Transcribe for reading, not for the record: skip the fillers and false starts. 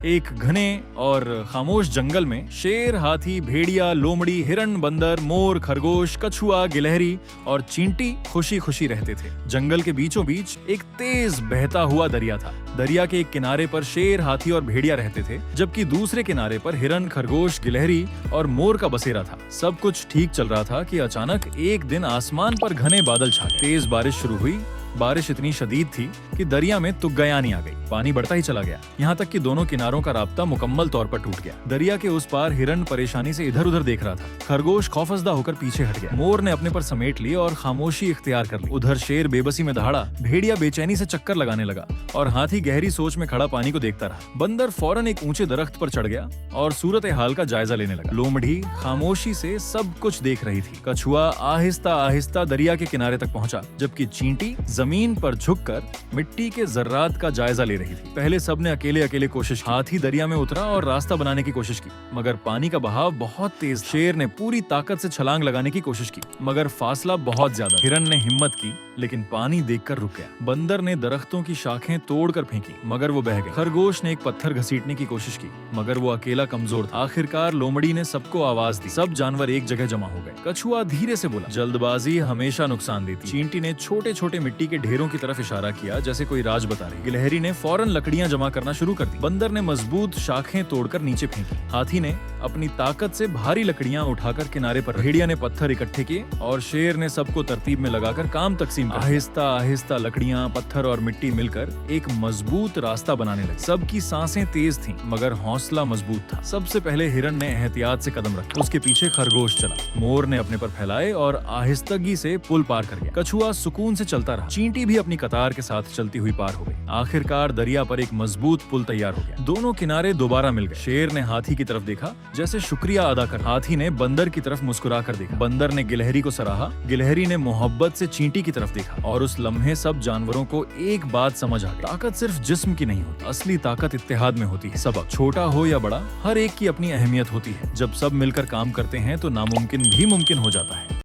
एक घने और खामोश जंगल में शेर, हाथी, भेड़िया, लोमड़ी, हिरण, बंदर, मोर, खरगोश, कछुआ, गिलहरी और चींटी खुशी खुशी रहते थे। जंगल के बीचों बीच एक तेज बहता हुआ दरिया था। दरिया के एक किनारे पर शेर, हाथी और भेड़िया रहते थे, जबकि दूसरे किनारे पर हिरण, खरगोश, गिलहरी और मोर का बसेरा था। सब कुछ ठीक चल रहा था कि अचानक एक दिन आसमान पर घने बादल छा गए। तेज बारिश शुरू हुई। बारिश इतनी शदीद थी कि दरिया में तुगयानी आ गई। पानी बढ़ता ही चला गया, यहाँ तक कि दोनों किनारों का राब्ता मुकम्मल तौर पर टूट गया। दरिया के उस पार हिरण परेशानी से इधर उधर देख रहा था। खरगोश खौफजदा होकर पीछे हट गया। मोर ने अपने पर समेट ली और खामोशी इख्तियार कर ली। उधर शेर बेबसी में दहाड़ा, भेड़िया बेचैनी से चक्कर लगाने लगा और हाथी गहरी सोच में खड़ा पानी को देखता रहा। बंदर फौरन एक ऊंचे दरख्त पर चढ़ गया और सूरत हाल का जायजा लेने लगा। लोमड़ी खामोशी से सब कुछ देख रही थी। कछुआ आहिस्ता आहिस्ता दरिया के किनारे तक पहुंचा, जबकि चींटी जमीन पर झुककर मिट्टी के जर्रात का जायजा ले रही थी। पहले सबने अकेले अकेले कोशिश की। हाथी दरिया में उतरा और रास्ता बनाने की कोशिश की, मगर पानी का बहाव बहुत तेज। शेर ने पूरी ताकत से छलांग लगाने की कोशिश की, मगर फासला बहुत ज्यादा। हिरण ने हिम्मत की, लेकिन पानी देखकर रुक गया। बंदर ने दरख्तों की शाखें तोड़कर फेंकी, मगर वो बह गए। खरगोश ने एक पत्थर घसीटने की कोशिश की, मगर वो अकेला कमजोर था। आखिरकार लोमड़ी ने सबको आवाज दी। सब जानवर एक जगह जमा हो गए। कछुआ धीरे से बोला, जल्दबाजी हमेशा नुकसान देती। चींटी ने छोटे छोटे मिट्टी के ढेरों की तरफ इशारा किया, जैसे कोई राज बता रही। गिलहरी ने फौरन लकड़ियां जमा करना शुरू कर दी। बंदर ने मजबूत शाखें तोड़कर नीचे फेंकी। हाथी ने अपनी ताकत से भारी लकड़ियां उठाकर किनारे पर। भेड़िया ने पत्थर इकट्ठे किए और शेर ने सबको तरतीब में लगाकर काम तकसीम किया। आहिस्ता आहिस्ता लकड़ियां, पत्थर और मिट्टी मिलकर एक मजबूत रास्ता बनाने लगे। सबकी सांसें तेज थीं, मगर हौसला मजबूत था। सबसे पहले हिरण ने एहतियात से कदम रखा। उसके पीछे खरगोश चला। मोर ने अपने पर फैलाए और आहिस्तगी से पुल पार कर गया। कछुआ सुकून से चलता रहा। चींटी भी अपनी कतार के साथ चलती हुई पार हो गई। आखिरकार दरिया पर एक मजबूत पुल तैयार हो गया। दोनों किनारे दोबारा मिल गए। शेर ने हाथी की तरफ देखा, जैसे शुक्रिया अदा कर। हाथी ने बंदर की तरफ मुस्कुरा कर देखा। बंदर ने गिलहरी को सराहा। गिलहरी ने मोहब्बत से चींटी की तरफ देखा। और उस लम्हे सब जानवरों को एक बात समझ आ गई, ताकत सिर्फ जिस्म की नहीं होती, असली ताकत इत्तेहाद में होती है। सबक छोटा हो या बड़ा, हर एक की अपनी अहमियत होती है। जब सब मिलकर काम करते हैं तो नामुमकिन भी मुमकिन हो जाता है।